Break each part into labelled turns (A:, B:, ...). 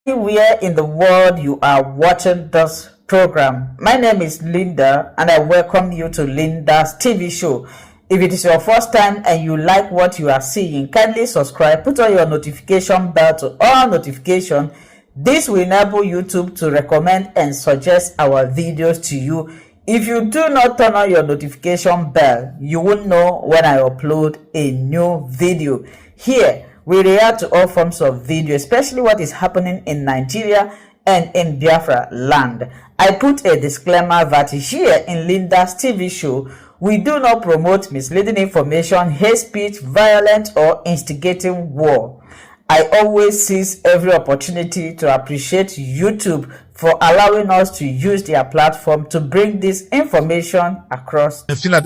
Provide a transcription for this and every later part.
A: Anywhere in the world you are watching this program, my name is Linda and I welcome you to Linda's TV show. If it is your first time and you like what you are seeing, kindly subscribe, put on your notification bell to all notifications. This will enable YouTube to recommend and suggest our videos to you. If you do not turn on your notification bell, you won't know when I upload a new video. Here, we react to all forms of video, especially what is happening in Nigeria and in Biafra land. I put a disclaimer that here in Linda's TV show, we do not promote misleading information, hate speech, violent or instigating war. I always seize every opportunity to appreciate YouTube for allowing us to use their platform to bring this information across.
B: In Finland,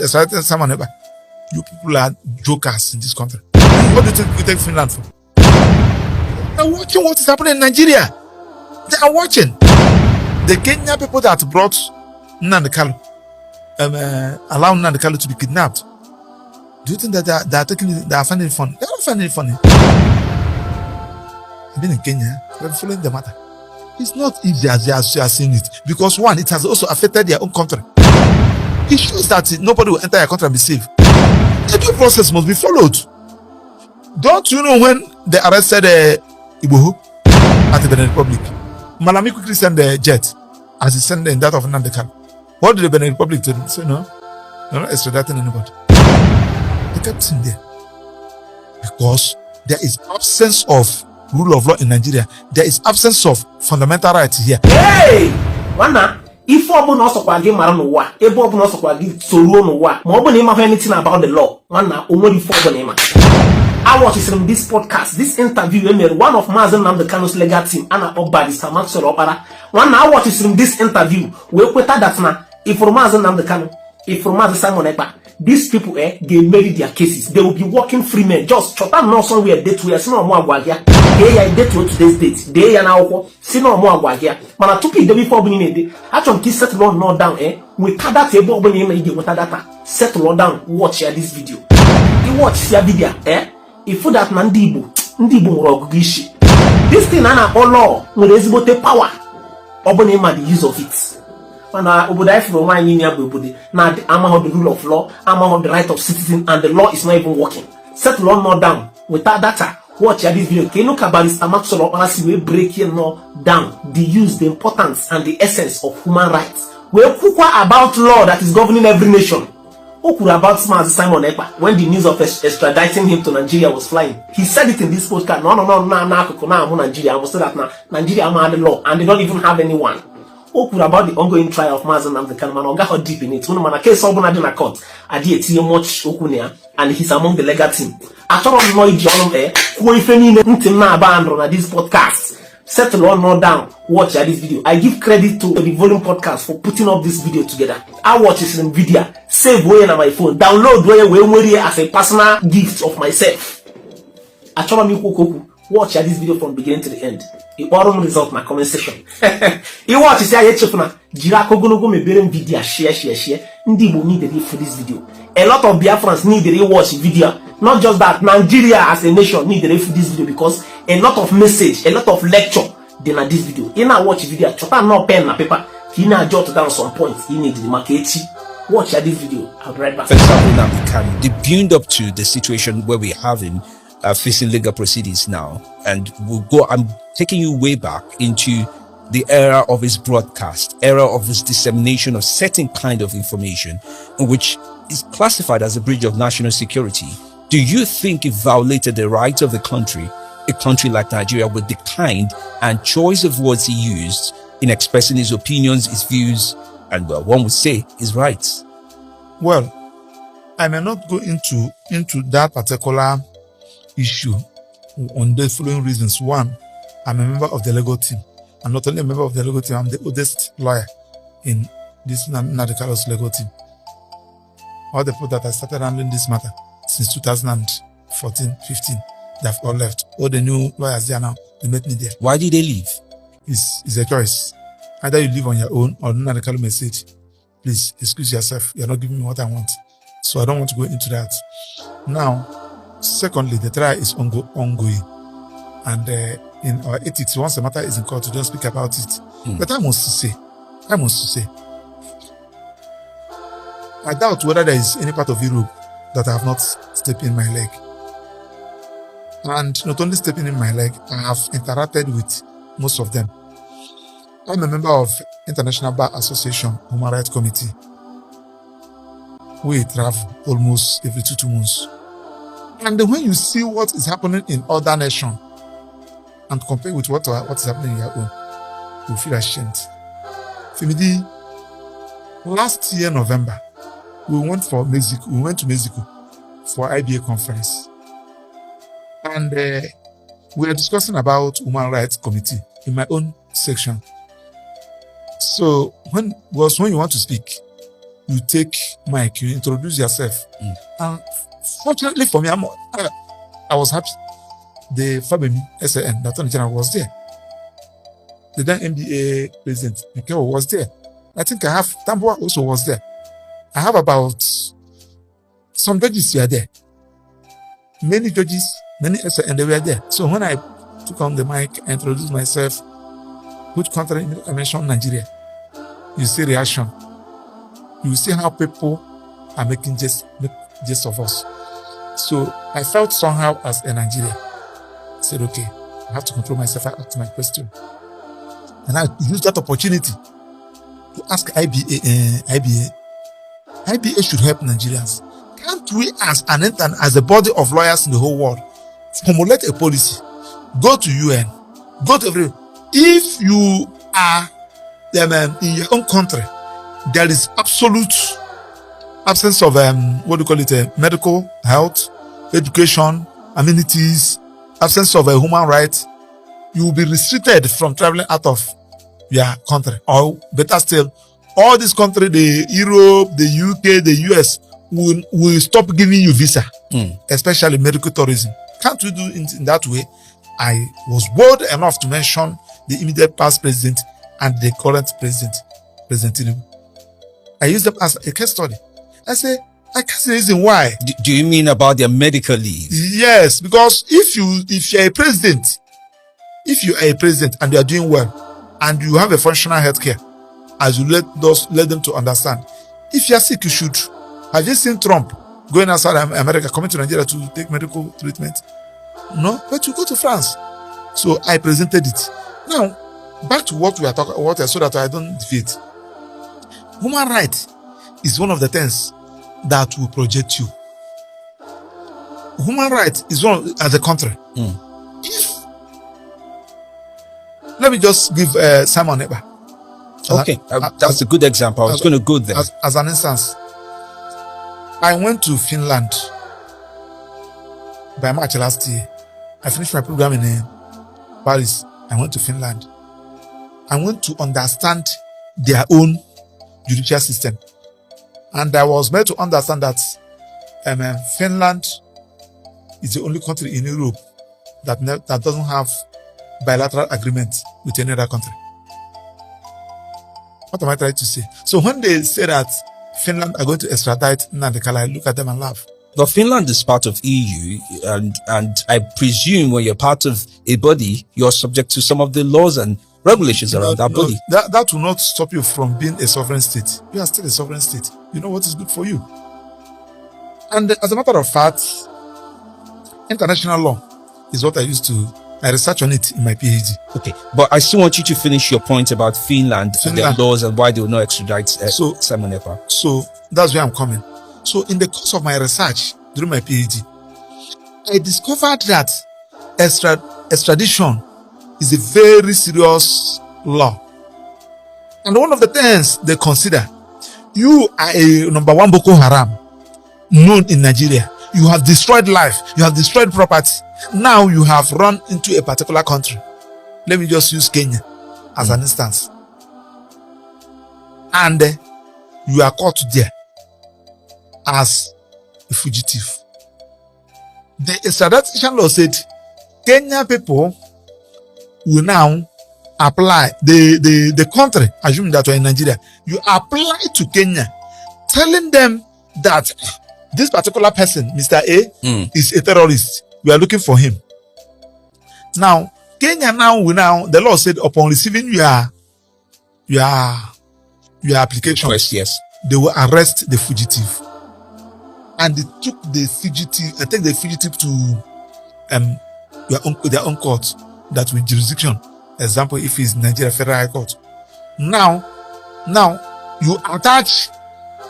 B: you people are jokers in this country. What do you think you take Finland for? They're watching what is happening in Nigeria. They are watching. The Kenyan people that brought Nnamdi Kanu, allowed Nnamdi Kanu to be kidnapped. Do you think that they are finding it funny? They are not finding it funny. I've been in Kenya. They're following the matter. It's not easy as you are seeing it, because one, it has also affected their own country. It shows that nobody will enter your country and be safe. The due process must be followed. Don't you know when they arrested Igboho at the Benin Republic? Malami quickly sent the jet as he sent the that of Nnamdi Kanu. What did the Benin Republic do? Say no, they're not extraditing anybody. They kept him there because there is absence of rule of law in Nigeria. There is absence of fundamental rights here. Hey,
C: Wana, if open also kwagi mara if open also kwagi solo no wa, mo open him anything about the law. Wana, omori for open I watch from this podcast, this interview, one of Nnamdi Kanu's legal team, Anna Obadi, Samakso Opera. One I watch from this interview, we put that na, if for Nnamdi Kanu, if for Simon Ekpa, these people, they marry their cases. They will be working free men. Just shut up now somewhere, date we are seeing more guagia. They are date to today's date. They are now seeing more guagia. Man, I took it before being in the actually kiss settle on not down, with that table when you make with data. Settle on down, watch this video. You watch your video, if for that Ndibo Rogishi. This thing and all law will exhibit power. Obanema the use of it. And I from my now the amount of the rule of law, amount of the right of citizen, and the law is not even working. Set law not down. Without data, watch this video. Can you look about this Amaxolo honestly we break here now down the use, the importance, and the essence of human rights. We're about law that is governing every nation. About Simon Ekpa when the news of extraditing him to Nigeria was flying. He said it in this podcast. No, Nigeria. I will say that now Nigeria had the law and they don't even have anyone. About the ongoing trial of Nnamdi Kanu, man, got deep in it. When man, case open at the court, I did see much okunia, and he's among the legal team. I thought of no John who if any nothing now abandoned on this podcast. Settle on no down. Watch this video. I give credit to the Volume Podcast for putting up this video together. I watch this in video, save way on my phone, download way as a personal gift of myself. I thought of me watch this video from beginning to the end. The bottom result my comment section. You watch this I chefna. Jirako gonogo me beren video share. Ndi will need it for this video. A lot of Biafrans need to watch video. Not just that, Nigeria as a nation need to for this video because a lot of message, a lot of lecture then at this video. You now watch video. Chota no pen na paper. He now jot down some points. You need the market. Watch this video. I'll be right back.
D: The build up to the situation where we're having facing legal proceedings now, and I'm taking you way back into the era of his broadcast, era of his dissemination of certain kind of information, which is classified as a breach of national security. Do you think it violated the rights of the country, a country like Nigeria, with the kind and choice of words he used in expressing his opinions, his views, and well, one would say his rights?
B: Well, I may not go into that particular issue on the following reasons. One, I'm a member of the legal team. I'm not only a member of the legal team, I'm the oldest lawyer in this Nnamdi Kanu's legal team. All the people that I started handling this matter since 2014, 15, they've all left. All the new lawyers there now, they met me there.
D: Why did they leave?
B: It's a choice. Either you live on your own or Nnamdi Kanu message. Please excuse yourself. You're not giving me what I want. So I don't want to go into that. Now, secondly, the trial is ongoing. And in our ethics. Once the matter is in court, to just speak about it. But I must say, I doubt whether there is any part of Europe that I have not stepped in my leg. And not only stepping in my leg, I have interacted with most of them. I'm a member of International Bar Association Human Rights Committee. We travel almost every 2 months. And when you see what is happening in other nations and compare with what is happening in your own, you feel ashamed. Femidi, last year November, we went to Mexico for IBA conference. And we are discussing about Human Rights Committee in my own section. So when you want to speak, you take mic, you introduce yourself. And fortunately for me, I was happy. The Fabemi SAN, the Attorney General, was there. The then NBA President Mikeo was there. I think Tambua also was there. I have about some judges were there. Many judges, many SAN, they were there. So when I took on the mic, I introduced myself, which country I mentioned Nigeria, you see reaction. You see how people are making jest of us. So I felt somehow as a Nigerian. I said, okay, I have to control myself. I asked my question. And I used that opportunity to ask IBA. IBA should help Nigerians. Can't we as a body of lawyers in the whole world, formulate a policy, go to UN, go to everywhere. If you are in your own country, there is absolute absence of medical, health, education, amenities, absence of human rights, you will be restricted from traveling out of your country. Or better still, all these countries, the Europe, the UK, the US, will stop giving you visa, especially medical tourism. Can't we do it in that way? I was bold enough to mention the immediate past president and the current president, President Tinubu. I use them as a case study. I say, I can't see the reason why.
D: Do you mean about their medical leave?
B: Yes, because if you're a president, and you are doing well, and you have a functional healthcare, as you let them to understand, if you are sick, you should. Have you seen Trump going outside America, coming to Nigeria to take medical treatment? No, but you go to France. So I presented it. Now, back to what we are talking about, so that I don't defeat. Human rights is one of the things that will project you. Human rights is one as a country. Let me just give Simon Eba.
D: Okay, that's a good example. I was going to go there.
B: As an instance, I went to Finland by March last year. I finished my program in Paris. I went to Finland. I went to understand their own judicial system. And I was made to understand that Finland is the only country in Europe that doesn't have bilateral agreement with any other country. What am I trying to say? So when they say that Finland are going to extradite Nnamdi, I look at them and laugh.
D: But Finland is part of EU, and I presume when you're part of a body, you're subject to some of the laws and regulations around that body.
B: That will not stop you from being a sovereign state. You are still a sovereign state. You know what is good for you. And as a matter of fact, international law is what I research on it in my PhD.
D: Okay, but I still want you to finish your point about Finland and their laws and why they will not extradite Simon Ekpa.
B: So that's where I'm coming. So in the course of my research during my PhD, I discovered that extradition is a very serious law. And one of the things they consider, you are a number one Boko Haram known in Nigeria. You have destroyed life. You have destroyed property. Now you have run into a particular country. Let me just use Kenya as an instance. And you are caught there as a fugitive. The extradition law said Kenya people will now apply, the country, assuming that you're in Nigeria, you apply to Kenya, telling them that this particular person, Mr. A, is a terrorist. We are looking for him. Now, Kenya now the law said upon receiving your application,
D: Yes.
B: they will arrest the fugitive, and they took the fugitive. I take the fugitive to their own court that with jurisdiction. Example, if it's Nigeria Federal High Court. Now you attach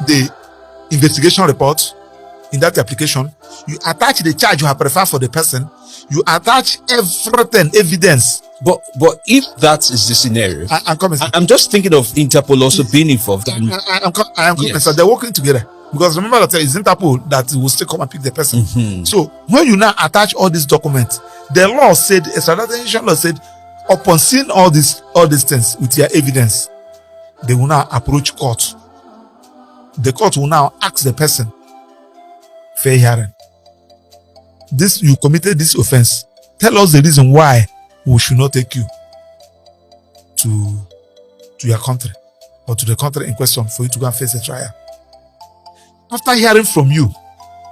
B: the investigation report in that application. You attach the charge you have preferred for the person. You attach everything, evidence.
D: But if that is the scenario,
B: I'm coming.
D: I'm just thinking of Interpol also being involved. And
B: I'm coming.
D: Yes.
B: So they're working together. Because remember that it's Interpol that will still come and pick the person.
D: Mm-hmm.
B: So when you now attach all these documents, the law said, extradition law said, upon seeing all these things with your evidence, they will now approach court. The court will now ask the person, fair hearing. This, you committed this offense. Tell us the reason why we should not take you to your country or to the country in question for you to go and face a trial. After hearing from you,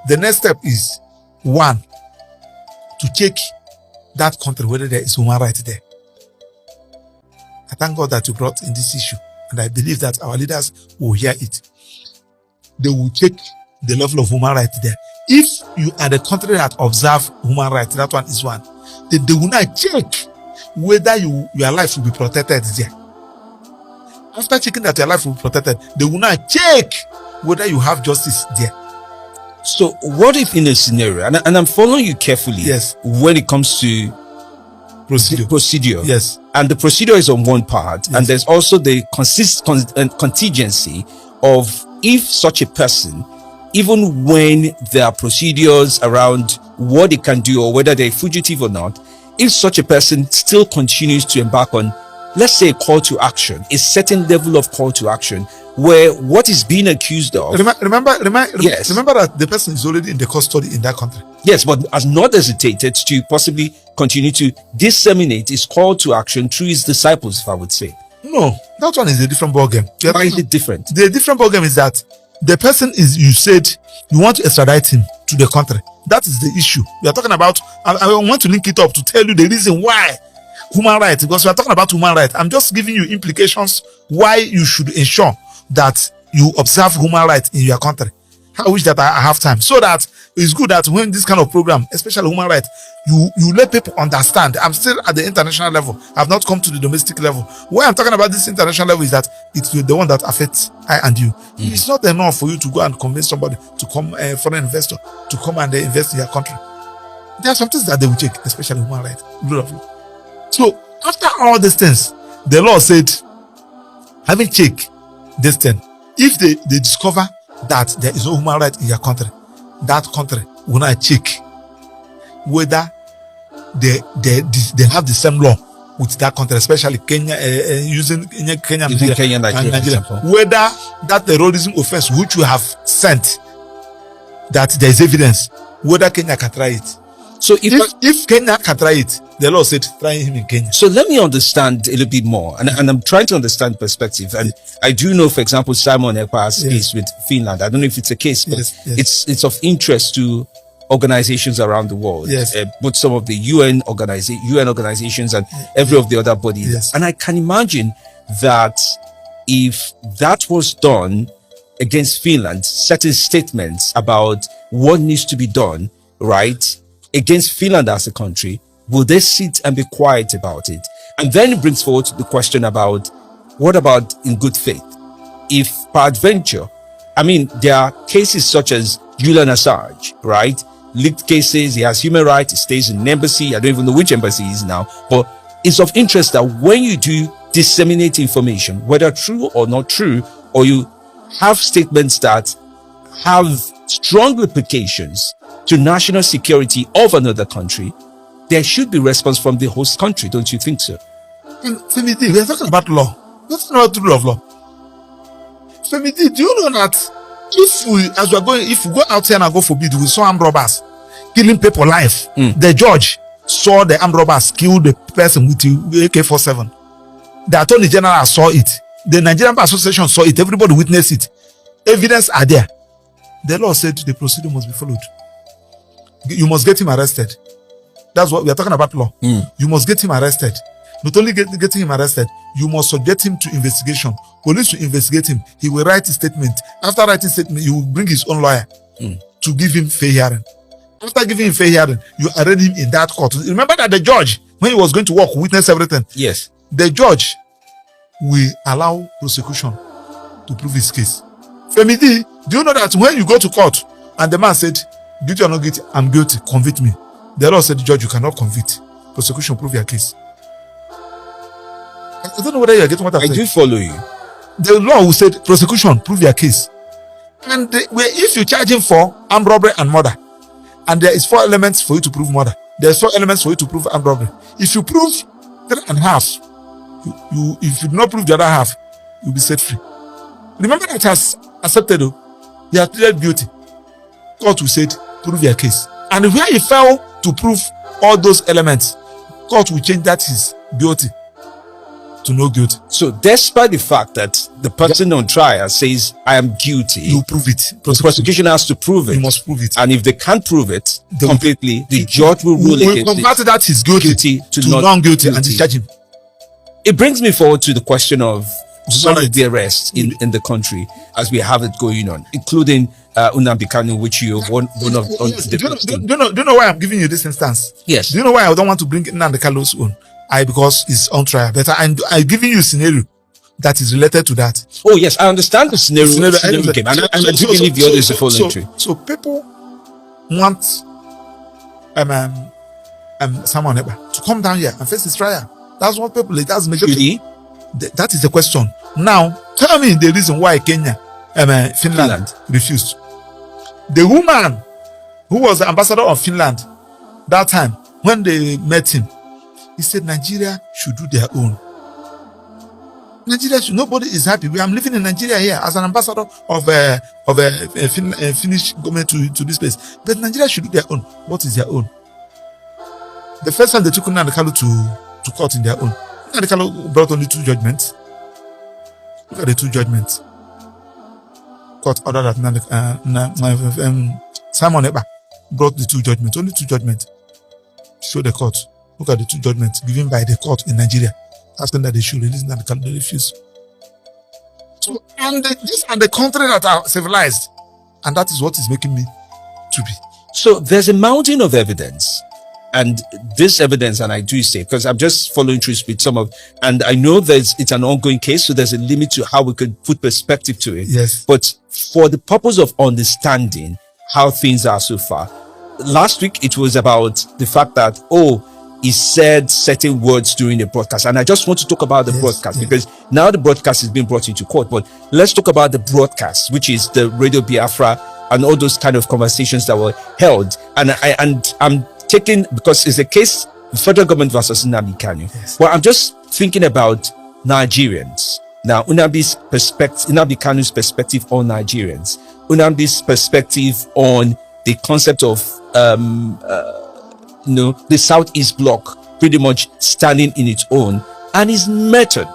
B: the next step is, one, to check that country whether there is human rights there. I thank God that you brought in this issue, and I believe that our leaders will hear it. They will check the level of human rights there. If you are the country that observe human rights, that one is one. Then they will not check whether your life will be protected there. After checking that your life will be protected, they will not check whether you have justice there.
D: so what if in a scenario, and I'm following you carefully,
B: Yes.
D: when it comes to procedure,
B: Yes.
D: and the procedure is on one part,
B: Yes.
D: and there's also the contingency of if such a person, even when there are procedures around what they can do or whether they're fugitive or not, if such a person still continues to embark on, let's say, a call to action, a certain level of call to action, where what is being accused of,
B: Remember
D: Yes.
B: that the person is already in the custody in that country.
D: yes, but has not hesitated to possibly continue to disseminate his call to action through his disciples, if I would say.
B: No, that one is a different ballgame.
D: Why is it different?
B: The different ballgame is that the person is, you said you want to extradite him to the country. That is the issue. We are talking about, I want to link it up to tell you the reason why human rights, because we are talking about human rights. I'm just giving you implications why you should ensure that you observe human rights in your country. I wish that I have time, so that it's good that when this kind of program, especially human rights, you let people understand. I'm still at the international level. I've not come to the domestic level. Why I'm talking about this international level is that it's the one that affects I and you. It's not enough for you to go and convince somebody to come, a foreign investor, to come and invest in your country. There are some things that they will check, especially human rights, rule of law. So after all these things, the law said, having checked this thing, if they discover that there is no human right in your country, that country will not check whether they have the same law with that country, especially Kenya, using Kenya,
D: Kenya, Nigeria, for example.
B: whether that terrorism offense which we have sent, that there is evidence, whether Kenya can try it.
D: So
B: If Kenya can try it, the law said try him in Kenya.
D: So let me understand a little bit more, and I'm trying to understand perspective. And I do know, for example, Simon Ekpa's case with Finland. I don't know if it's a case, but
B: Yes.
D: it's of interest to organizations around the world.
B: Yes.
D: Both some of the UN organizations and every of the other bodies.
B: Yes.
D: And I can imagine that if that was done against Finland, certain statements about what needs to be done, right, against Finland as a country, will they sit and be quiet about it? And then it brings forward the question about, what about in good faith? If peradventure, I mean, there are cases such as Julian Assange, right? Leaked cases, he has human rights, he stays in an embassy. I don't even know which embassy he is now, but it's of interest that when you do disseminate information, whether true or not true, or you have statements that have strong implications to national security of another country, there should be response from the host country, don't you think so?
B: Femiti, we are talking about law. We're talking about the rule of law. Femiti, do you know that if we go out here and go forbid, we saw armed robbers killing people live. The judge saw the armed robbers kill the person with the AK-47. The Attorney General saw it. The Nigerian Bar Association saw it. Everybody witnessed it. Evidence are there. The law said the procedure must be followed. You must get him arrested. That's what we are talking about law. You must get him arrested. Not only getting him arrested, you must subject him to investigation. Police will investigate him. He will write a statement. After writing statement, he will bring his own lawyer to give him fair hearing. After giving him fair hearing, you arraign him in that court. Remember that the judge, when he was going to work, witness everything.
D: Yes.
B: The judge will allow prosecution to prove his case. Femidi, do you know that when you go to court and the man said, guilty or not guilty, I'm guilty, convict me. The law said, judge, you cannot convict. Prosecution prove your case. I don't know whether you're getting what I'm saying.
D: I do follow you.
B: The law will say, prosecution, prove your case. And if you charge him for armed robbery and murder, and there is 4 elements for you to prove murder, there's 4 elements for you to prove armed robbery. If you prove 3.5, if you do not prove the other half, you'll be set free. Remember that has accepted, he has pleaded guilty. Court will say, prove your case. And where he failed to prove all those elements, court will change that his guilty to no guilty.
D: So despite the fact that the person on trial says, I am guilty,
B: you prove it.
D: The prosecution has to prove it.
B: You must prove it.
D: And if they can't prove it completely, the judge will rule against it.
B: Convert that his guilty to non-guilty and discharge him.
D: It brings me forward to the question of some of the arrests in the country as we have it going on, including Nnamdi Kanu, which you one of
B: do you know why I'm giving you this instance?
D: Yes.
B: Do you know why I don't want to bring Nnamdi Kanu's own? Because it's on trial. But I'm giving you a scenario that is related to that.
D: Oh yes, I understand the scenario game, and I do believe the others are following through.
B: So people want someone to come down here and face his trial. That's what people. That's majority. That is the question. Now, tell me the reason why Finland refused. The woman who was the ambassador of Finland that time, when they met him, he said Nigeria should do their own. Nigeria should. Nobody is happy. I'm living in Nigeria here as an ambassador of a Finnish government to this place. But Nigeria should do their own. What is their own? The first time they took Nnamdi Kanu to court in their own, Nnamdi Kanu brought only 2 judgments. Look at the 2 judgments. Court ordered that Simon Ekpa brought the 2 judgments. Only 2 judgments. Show the court. Look at the 2 judgments given by the court in Nigeria, asking that they should release Nnamdi Kanu. They refuse. So, these are the countries that are civilized, and that is what is making me to be.
D: So there's a mountain of evidence. And this evidence, and I do say, because I'm just following through with some of, and I know it's an ongoing case, so there's a limit to how we could put perspective to it.
B: Yes.
D: But for the purpose of understanding how things are so far, last week it was about the fact that, he said certain words during the broadcast. And I just want to talk about the broadcast because now the broadcast is being brought into court. But let's talk about the broadcast, which is the Radio Biafra and all those kind of conversations that were held. And I'm taking, because it's a case, the federal government versus Nnamdi Kanu.
B: Yes.
D: Well, I'm just thinking about Nigerians. Now, Nnamdi Kanu's perspective on Nigerians. Nnamdi's perspective on the concept of, the Southeast Bloc pretty much standing in its own, and his method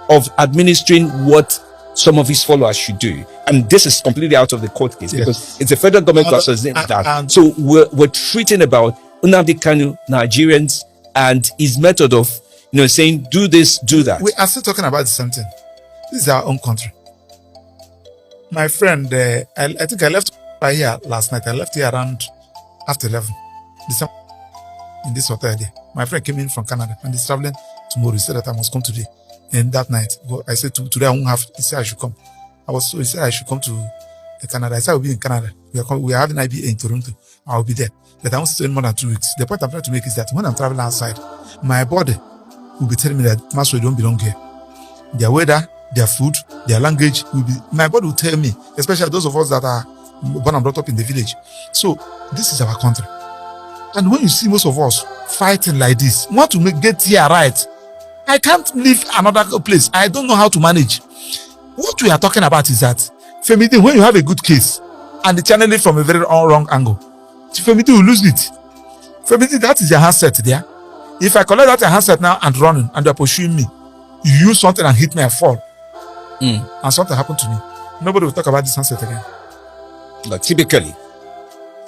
D: of administering what some of his followers should do. And this is completely out of the court case because it's a federal government versus that. So we're treating about Nnamdi Kanu, Nigerians, and his method of, saying, do this, do that.
B: We are still talking about the same thing. This is our own country. My friend, I think I left here last night. I left here around after 11. In this hotel there. My friend came in from Canada and he's traveling tomorrow. He said that I must come today. And that night, I said today I won't have. He said I should come. He said I should come to Canada. I said I will be in Canada. We are having IBA in Toronto. I will be there. But I won't stay more than 2 weeks. The point I'm trying to make is that when I'm traveling outside, my body will be telling me that Maswe don't belong here. Their weather, their food, their language will be. My body will tell me, especially those of us that are born and brought up in the village. So this is our country. And when you see most of us fighting like this, want to get here right, I can't leave another place. I don't know how to manage. What we are talking about is that, Femidi, when you have a good case and they channel it from a very wrong angle, Femidi will lose it. Femidi, that is your handset there. If I collect that handset now and running and they are pursuing me, you use something and hit me, I fall. And something happened to me. Nobody will talk about this handset again.
D: But typically,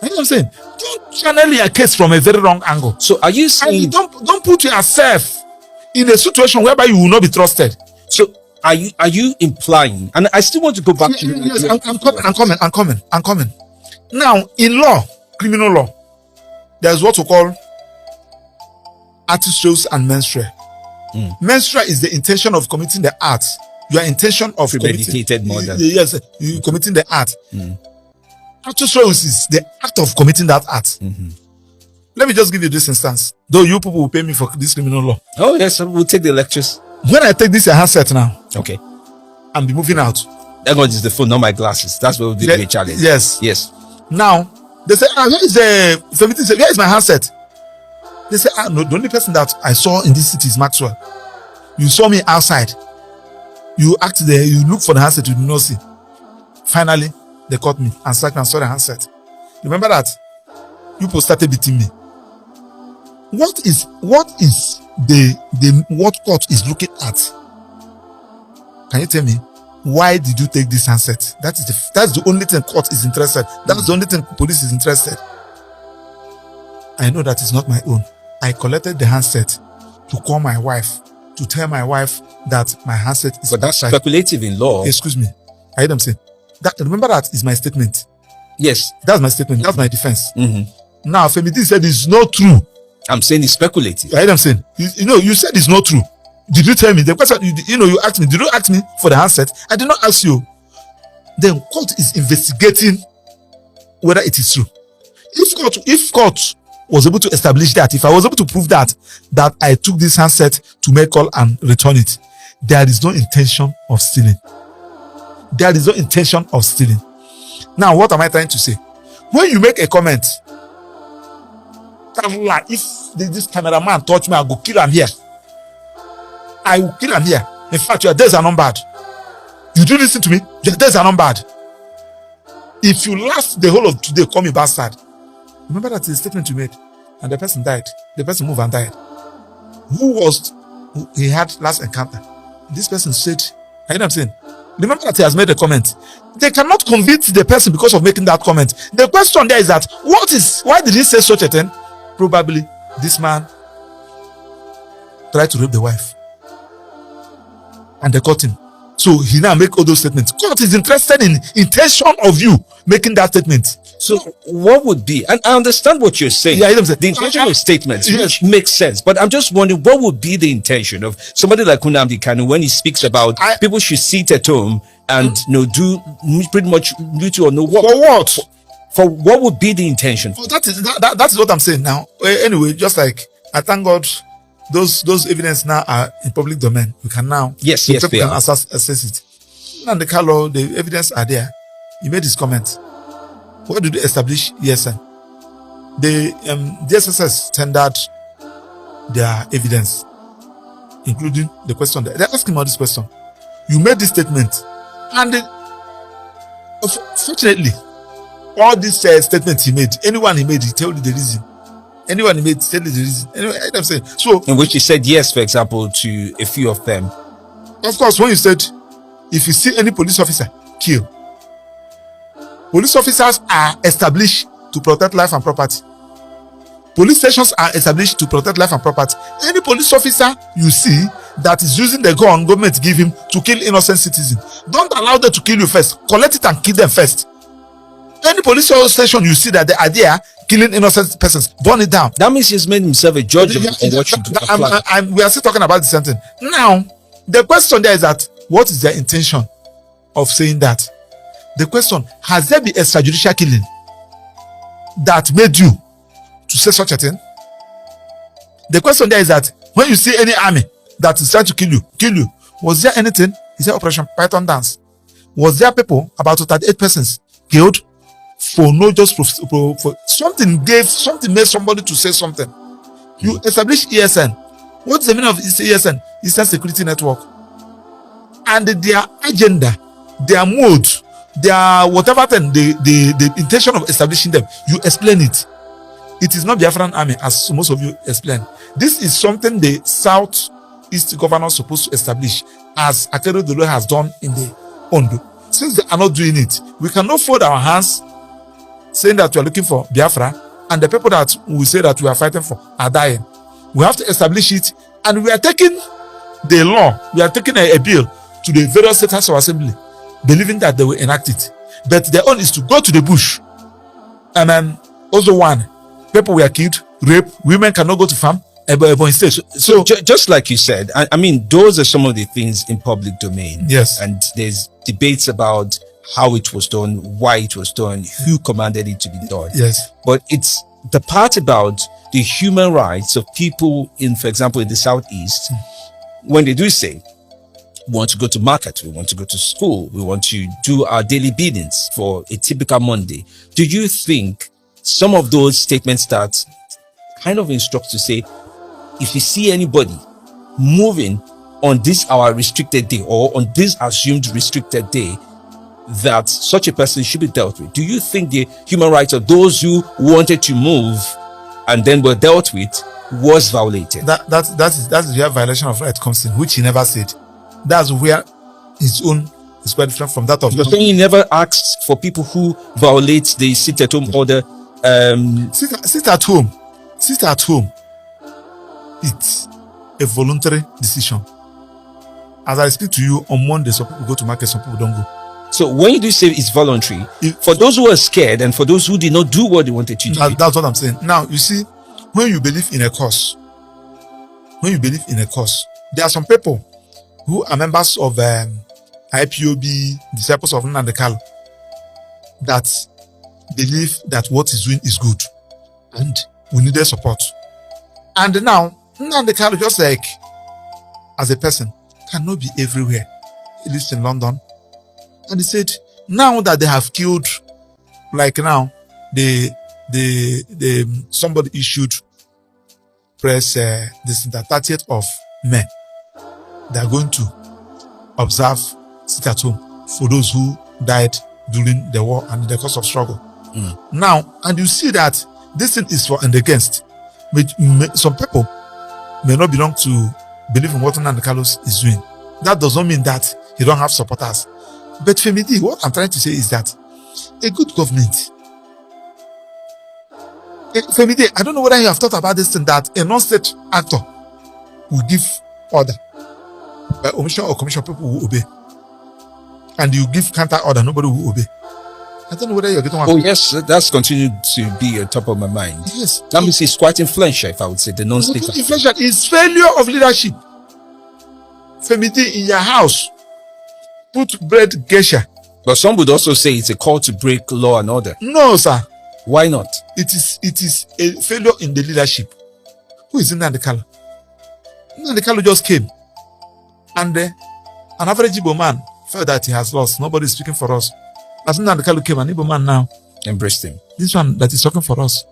B: You know what I'm saying? Don't channel your case from a very wrong angle.
D: So are you saying
B: And don't put yourself in a situation whereby you will not be trusted.
D: so are you implying, and I still want to go back to
B: Yes, I'm coming. Now, in law, criminal law, there's what we call artificial and menstrual. Menstrual is the intention of committing the act. Your intention of
D: premeditated murder.
B: Yes, you committing the act. Artificial is the act of committing that act. Let me just give you this instance. Though you people will pay me for this criminal law.
D: Oh yes, we'll take the lectures.
B: When I take this handset now,
D: Okay.
B: and be moving out.
D: That one is the phone, not my glasses. That's what will be a challenge.
B: Yes. Now, they say, where is my handset? They say, no, the only person that I saw in this city is Maxwell. You saw me outside. You act there, you look for the handset, you did not see. Finally, they caught me and sacked me and saw the handset. Remember that? You people started beating me. What court is looking at? Can you tell me? Why did you take this handset? That's the only thing court is interested. That's the only thing police is interested. I know that it's not my own. I collected the handset to call my wife, to tell my wife that my handset is.
D: But that's speculative in law.
B: Excuse me. I heard them say that. Remember that is my statement.
D: Yes,
B: that's my statement. That's my defense. Now, Femidi said it's not true.
D: I'm saying it's speculative.
B: I heard them saying, you said it's not true. Did you tell me? The question, you asked me, did you ask me for the handset? I did not ask you. Then court is investigating whether it is true. If court was able to establish that, if I was able to prove that I took this handset to make call and return it, there is no intention of stealing. There is no intention of stealing. Now, what am I trying to say? When you make a comment, if this cameraman touch me, I'll go kill him here. I will kill him here. In fact, your days are numbered. You do listen to me? Your days are numbered. If you last the whole of today, call me bastard. Remember that is a statement you made, and the person died. The person moved and died. Who he had last encounter? This person said, I know what I'm saying. Remember that he has made a comment. They cannot convict the person because of making that comment. The question there is that why did he say such a thing? Probably this man tried to rape the wife, and they caught him. So he now make all those statements. Court is interested in intention of you making that statement.
D: So what would be, and I understand what you're saying, the intention of statements, which makes sense, but I'm just wondering, what would be the intention of somebody like Nnamdi Kanu when he speaks about people should sit at home and do pretty much little or no work?
B: For what?
D: For what would be the intention?
B: That is what I'm saying now. Anyway, just like I thank God, those evidence now are in public domain. We can now
D: people
B: can assess it. And the evidence are there. He made his comment. What did you establish? Yes, sir. The DSSS tendered their evidence, including the question. They're asking about this question. You made this statement, and fortunately, all these statements he made, anyone he made, he told you the reason. Anyone he made, tell you the reason. Anyway, I'm saying so.
D: In which he said yes, for example, to a few of them.
B: Of course, when you said, if you see any police officer, kill. Police officers are established to protect life and property. Police stations are established to protect life and property. Any police officer you see that is using the gun government give him to kill innocent citizens, don't allow them to kill you first. Collect it and kill them first. Any police station you see that they are there killing innocent persons, burn it down.
D: That means he's made himself a judge on what should apply.
B: We are still talking about the same thing. Now, the question there is that what is their intention of saying that? The question, has there been extrajudicial killing that made you to say such a thing? The question there is that when you see any army that is trying to kill you, was there anything? Is there Operation Python Dance? Was there people, about 38 persons, killed for no just for something made somebody to say something? You establish ESN. What is the meaning of ESN? Eastern Security Network. And their agenda, their mode, their whatever thing, the intention of establishing them, you explain it. It is not Biafran army, as most of you explain. This is something the Southeast governor supposed to establish, as H0T has done in the Ondo. Since they are not doing it, we cannot fold our hands, saying that we are looking for Biafra, and the people that we say that we are fighting for are dying. We have to establish it, and we are taking the law, we are taking a bill to the various state house of assembly, believing that they will enact it. But their own is to go to the bush. And then also people were killed, raped, women cannot go to farm.
D: So just like you said, I mean, those are some of the things in public domain.
B: Yes.
D: And there's debates about how it was done, why it was done, who commanded it to be done.
B: Yes.
D: But it's the part about the human rights of people in, for example, in the Southeast, when they do say, we want to go to market, we want to go to school, we want to do our daily biddings for a typical Monday. Do you think some of those statements that kind of instruct to say, if you see anybody moving on this our restricted day or on this assumed restricted day, that such a person should be dealt with? Do you think the human rights of those who wanted to move and then were dealt with was violated?
B: That's where violation of right comes in, which he never said. That's where his own is quite different from that of.
D: You're saying he never asked for people who violate the sit-at-home order.
B: Sit at home. Sit at home. It's a voluntary decision. As I speak to you, on Monday, some people go to market, some people don't go.
D: So when you do say it's voluntary, for those who are scared and for those who did not do what they wanted to do.
B: That's what I'm saying. Now, you see, when you believe in a cause, there are some people who are members of IPOB, disciples of Nnamdi, that believe that what he's doing is good and we need their support. And now, Nnamdi, just like as a person, cannot be everywhere. He lives in London. And he said, now that they have killed, like now, somebody issued press this the 30th of May. They are going to observe sit at home for those who died during the war and in the course of struggle. Now, and you see that this thing is for and against. Some people may not belong to believe in what Nnamdi is doing. That does not mean that he don't have supporters. But for me, what I'm trying to say is that a good government, for me, I don't know whether you have thought about this thing, that a non-state actor will give order. By omission or commission, people will obey. And you give counter order, nobody will obey. I don't know whether you're getting one.
D: Oh, yes, that's continued to be on top of my mind.
B: Yes.
D: That means it's quite influential, if I would say, the non-state actor.
B: Inflation is failure of leadership. Femidi, in your house, put bread geisha.
D: But some would also say it's a call to break law and order.
B: No, sir.
D: Why not?
B: It is a failure in the leadership. Who is Nnamdi Kanu? Nnamdi Kanu just came. And an average Igbo man felt that he has lost. Nobody is speaking for us. As Nnamdi Kanu came, an Igbo man now
D: embraced him.
B: This one that is talking for us,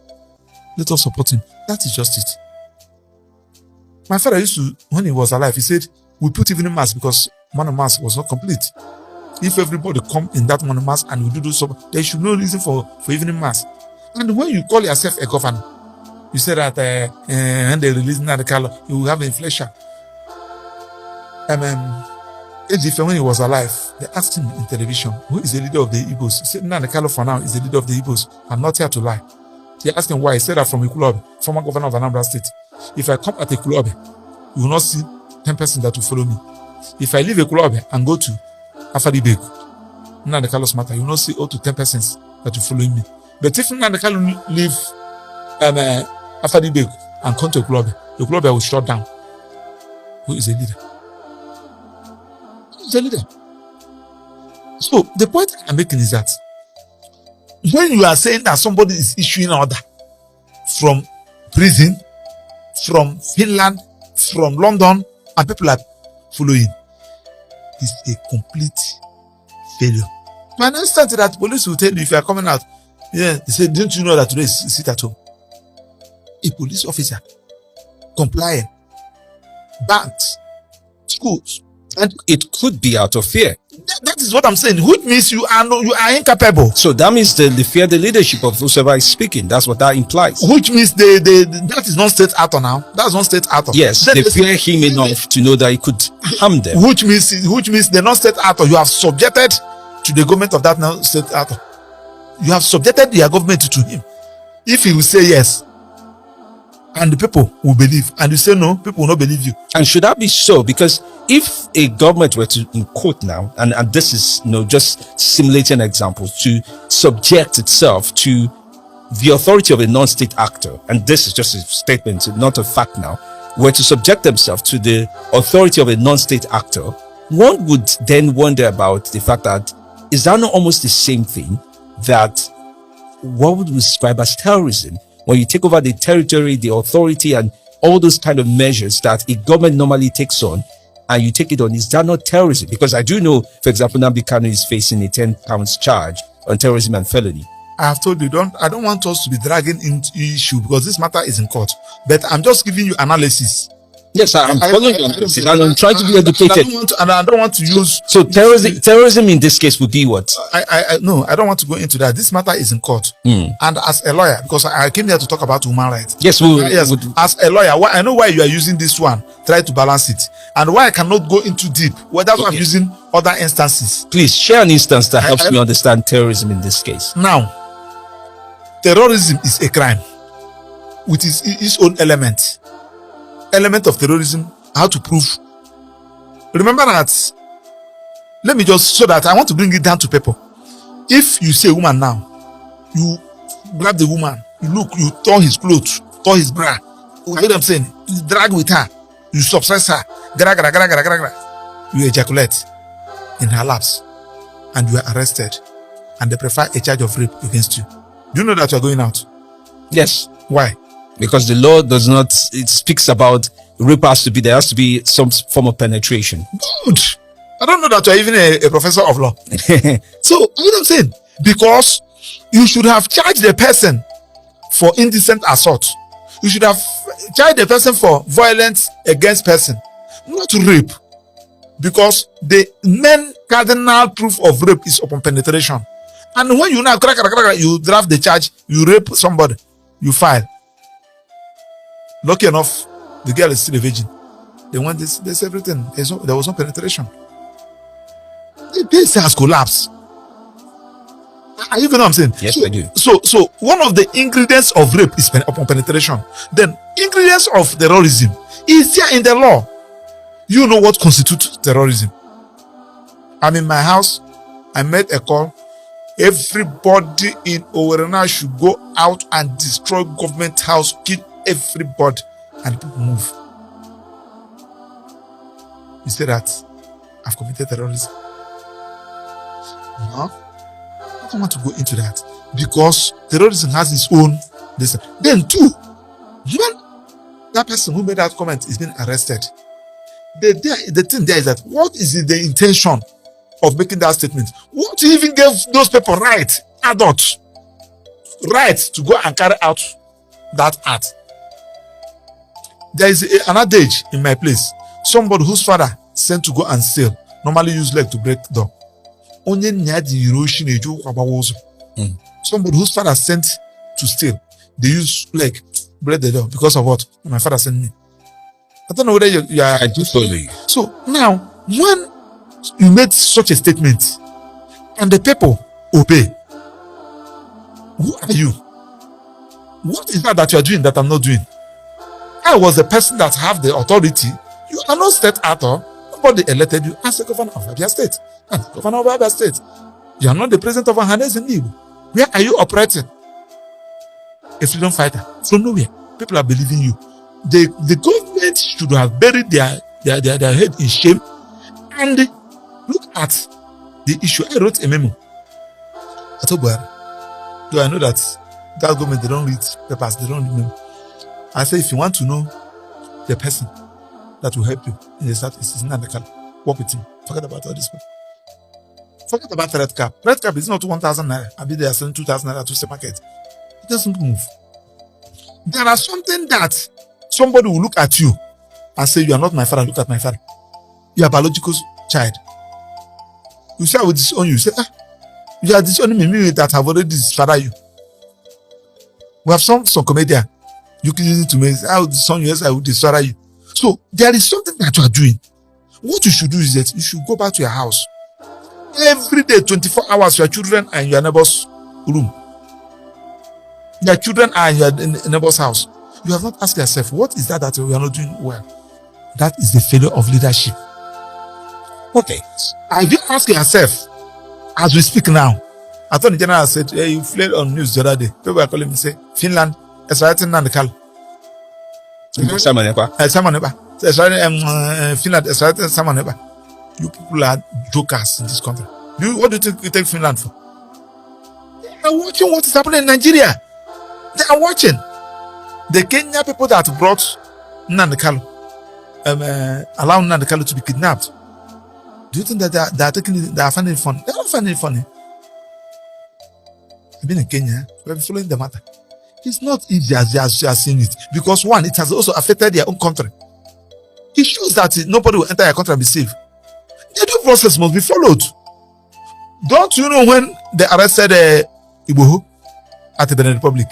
B: let us support him. That is just it. My father used to, when he was alive, he said, we put evening mass because morning mass was not complete. If everybody come in that morning mass and we do so, there should no reason for evening mass. And when you call yourself a governor, you say that when they release Nnamdi Kanu, you will have inflation. When he was alive, they asked him in television, who is the leader of the Igbos? He said, Nnamdi Kanu for now is the leader of the Igbos. I'm not here to lie. They asked him why. He said that from Ikulobe, former governor of Anambra State. If I come at Ikulobe, you will not see 10 persons that will follow me. If I leave Ikulobe and go to Afadibegu, Nnamdi Kanu's matter, you will not see up to 10 persons that will follow me. But if Nnamdi Kanu leave Afadibegu and come to Ikulobe will shut down. Who is the leader? Who is the leader? So the point I'm making is that when you are saying that somebody is issuing an order from prison, from Finland, from London, and people are following, it's a complete failure. To an extent that police will tell you if you are coming out, they say, didn't you know that today is sit at home? A police officer, compliant, banks, schools,
D: and it could be out of fear.
B: That is what I'm saying. Which means you are incapable.
D: So that means they fear the leadership of whoever is speaking. That's what that implies.
B: Which means that is not state actor now. That's not state actor.
D: Yes, they fear him enough to know that he could harm them.
B: Which means the non-state actor you have subjected to the government of that non-state actor. You have subjected your government to him. If he will say yes, and the people will believe, and you say no, people will not believe you.
D: And should that be so? Because if a government were to, in quote now, and this is just simulating examples, to subject itself to the authority of a non-state actor, and this is just a statement, not a fact now, were to subject themselves to the authority of a non-state actor, one would then wonder about the fact that, is that not almost the same thing that what would we describe as terrorism? When you take over the territory, the authority, and all those kind of measures that a government normally takes on, and you take it on, is that not terrorism? Because I do know, for example, Nnamdi Kanu is facing a 10 pounds charge on terrorism and felony.
B: I have told you, I don't want us to be dragging into issue because this matter is in court. But I'm just giving you analysis.
D: Yes, I'm following your analysis, and I'm trying to be educated.
B: I don't want to use.
D: So terrorism in this case would be what?
B: No, I don't want to go into that. This matter is in court, and as a lawyer, because I came here to talk about human rights.
D: Yes,
B: as a lawyer, I know why you are using this one. Try to balance it, and why I cannot go into deep. Well, that's why I'm using other instances.
D: Please share an instance that helps me understand terrorism in this case.
B: Now, terrorism is a crime with its own element of terrorism. How to prove? Remember that. Let me just, so that I want to bring it down to people. If you see a woman now, you grab the woman, you tore his clothes, tore his bra, you know what I'm saying? You drag with her, you suppress her, you ejaculate in her laps, and you are arrested, and they prefer a charge of rape against you. Do you know that you are going out?
D: Yes.
B: Why?
D: Because the law does not, it speaks about rape there has to be some form of penetration.
B: Good. I don't know that you're even a professor of law. So, what I'm saying, because you should have charged the person for indecent assault. You should have charged the person for violence against person, not rape. Because the main cardinal proof of rape is upon penetration. And when you now you draft the charge, you rape somebody, you file. Lucky enough, the girl is still a virgin. They want this everything. There was no penetration. The case has collapsed. Are you know what I'm saying?
D: Yes, I do.
B: So one of the ingredients of rape is upon penetration. Then ingredients of terrorism is here in the law. You know what constitutes terrorism. I'm in my house. I made a call. Everybody in Owerena should go out and destroy government house, kill everybody, and people move. You say that I've committed terrorism. No, I don't want to go into that because terrorism has its own. Then two, when that person who made that comment is being arrested, the thing there is that what is the intention of making that statement? What even gave those people adults right to go and carry out that act? There is an adage in my place. Somebody whose father sent to go and steal normally use leg to break door. Somebody whose father sent to steal, they use leg break the door because of what my father sent me. I don't know whether you are.
D: I do follow you.
B: So now, when you made such a statement and the people obey, who are you? What is that you are doing that I'm not doing? I was the person that have the authority. You are not state actor. Nobody elected you as the governor of Abia State. And governor of Abia State, you are not the president of Ahanes in Igbo. Where are you operating? A freedom fighter from nowhere. People are believing you. The government should have buried their head in shame and look at the issue. I wrote a memo. I told Buhari, though I know that government, they don't read papers, they don't read memo. I say, if you want to know the person that will help you in the Southeast, is Nnamdi, work with him. Forget about all this people. Forget about the red cap. Red cap is not 1,000 naira. I'll be there selling 2,000 naira to the market. It doesn't move. There are something that somebody will look at you and say, you are not my father, look at my father. You are a biological child. You say, I will disown you. You say, you are disowning me that have already disfathered you. We have some comedian. You can use it to make, I will disown you, yes, I will disfather you. So, there is something that you are doing. What you should do is that you should go back to your house. Every day, 24 hours, your children and your neighbors room. Your children are in your neighbor's house. You have not asked yourself, what is that we are not doing well? That is the failure of leadership. Okay. Have you asked yourself, as we speak now? Attorney General said, you played on news the other day. People are calling me, say, Finland is writing Nnamdi Kanu. Finland is writing Samaneba. You people are jokers in this country. What do you think you take Finland for? They are watching what is happening in Nigeria. They are watching. The Kenya people that brought Nnamdi Kanu, allowing Nnamdi Kanu to be kidnapped. Do you think that they are finding it funny? They are not finding it funny. I've been in Kenya. We have been following the matter. It's not easy as you are seeing it, because one, it has also affected their own country. It shows that nobody will enter your country and be safe. The due process must be followed. Don't you know when they arrested Igboho at the Benin Republic?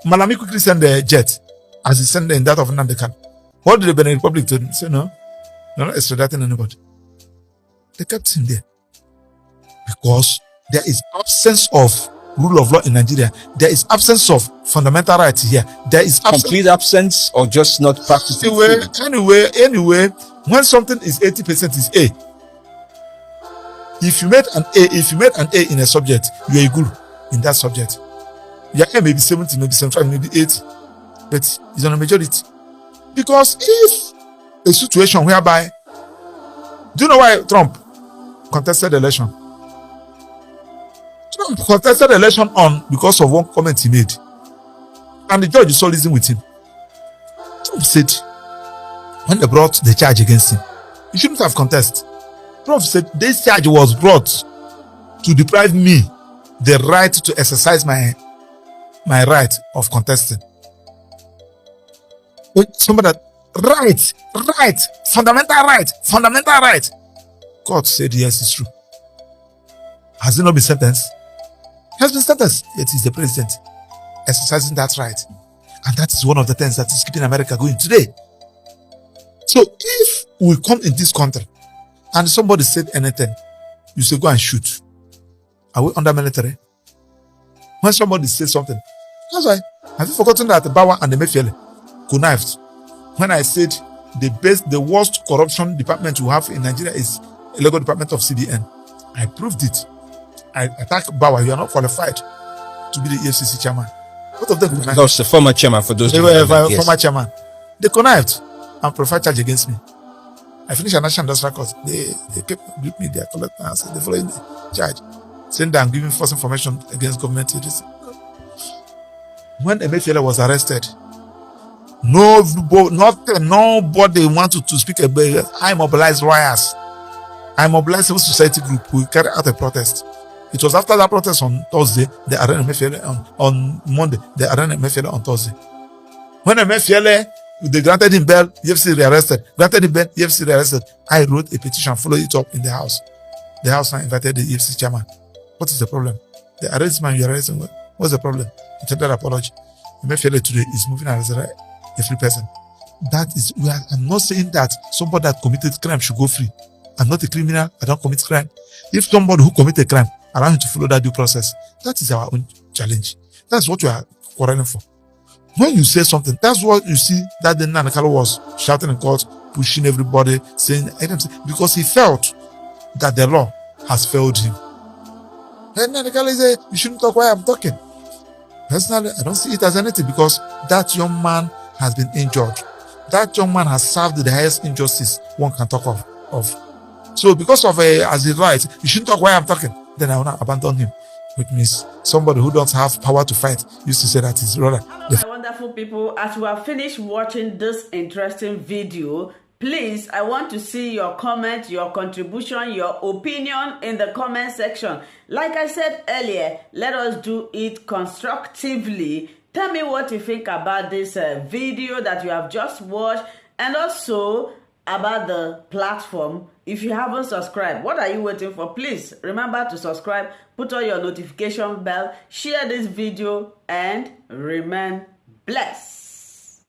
B: Malami quickly sent the jet as he sent in that of Nnamdi Kanu. What did the Benin Republic do? Say no, they're not extraditing anybody. They kept him there because there is absence of rule of law in Nigeria. There is absence of fundamental rights here. There is
D: complete absence or just not practicing.
B: Anyway, when something is 80% is A. If you made an A in a subject, you are a guru in that subject. Your A may be 70, maybe 75, maybe 80, but it's on a majority. Because if a situation whereby, do you know why Trump contested the election? Trump contested the election because of one comment he made. And the judge is so listening with him. Trump said, when they brought the charge against him, he shouldn't have contested. Trump said, this charge was brought to deprive me the right to exercise my right of contesting. Wait, somebody that, right, fundamental right. God said, yes, it's true. Has it not been sentenced? He has been sentenced. Yet he's the president exercising that right. And that is one of the things that is keeping America going today. So if we come in this country and somebody said anything, you say, go and shoot. Are we under military? When somebody says something, that's why. Have you forgotten that the Bawa and the Emefiele connived? When I said the worst corruption department you have in Nigeria is a Lagos department of CBN, I proved it. I attacked Bawa. You are not qualified to be the EFCC chairman. Both of them connived.
D: That was the former chairman for those.
B: They were former chairman. They connived and preferred charge against me. I finished a national industrial court. They kept with me. They collect and say they following the charge, saying that I'm giving false information against government agencies. When Emefiele was arrested, nobody wanted to speak about it. I mobilized lawyers. I mobilized civil society group. We carried out a protest. It was after that protest on Thursday, they arrested Emefiele on Monday. They arrested Emefiele on Thursday. When Emefiele, they granted him bail, EFCC rearrested. Granted him bail, EFCC rearrested. I wrote a petition, followed it up in the House. The House now invited the EFCC chairman. What is the problem? The arrest man, you arresting. What's the problem? He took that apology. Emefiele today is moving as a free person. That is, I'm not saying that somebody that committed crime should go free. I'm not a criminal. I don't commit crime. If somebody who committed crime, allow him to follow that due process. That is our own challenge. That's what we are quarreling for. When you say something, that's what you see that the Nnamdi Kanu was shouting in court, pushing everybody, saying items, because he felt that the law has failed him. And Nnamdi Kanu said, you shouldn't talk while I'm talking. Personally, I don't see it as anything, because that young man has been injured. That young man has served the highest injustice one can talk of. So because of as he writes, you shouldn't talk while I'm talking, then I will not abandon him. Which means somebody who don't have power to fight used to say that is rather.
A: Hello, my wonderful people. As you have finished watching this interesting video, please, I want to see your comment, your contribution, your opinion in the comment section. Like I said earlier, let us do it constructively. Tell me what you think about this video that you have just watched, and also about the platform. If you haven't subscribed, what are you waiting for? Please remember to subscribe, put on your notification bell, share this video, and remain blessed.